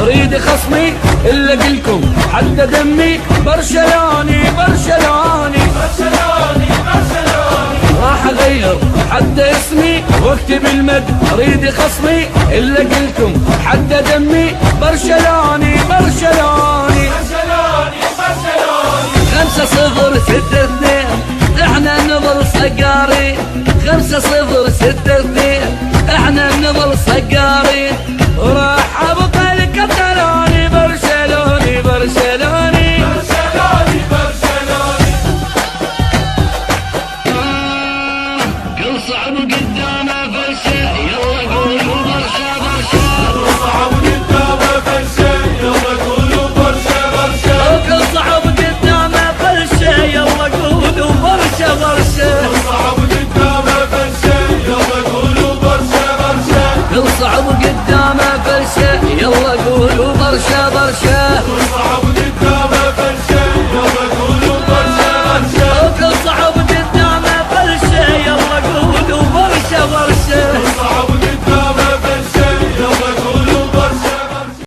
اريد خصمي الا قلكم حتى دمي برشلوني برشلوني برشلوني برشلوني. راح اغير حتى اسمي واكتب المد اريد خصمي الا قلكم حتى دمي برشلوني برشلوني برشلوني برشلوني. 5-0-6-2 احنا نظل صقاري 5-0-6-2 احنا نظل صقاري. وراح ابقى الكتالوني برشلوني برشلوني برشلوني برشلوني. كل صعب قدامه فرشه يلا قولوا برشا برشا. كل صعب قدامه فرشه يلا قولوا برشا برشا. كل صعب قدامه فرشه يلا قولوا برشا برشا. كل صعب قدامه فرشه يلا قولوا برشا برشا. كل صعب قدامه فرشه يلا قولوا برشا برشا. كل صعب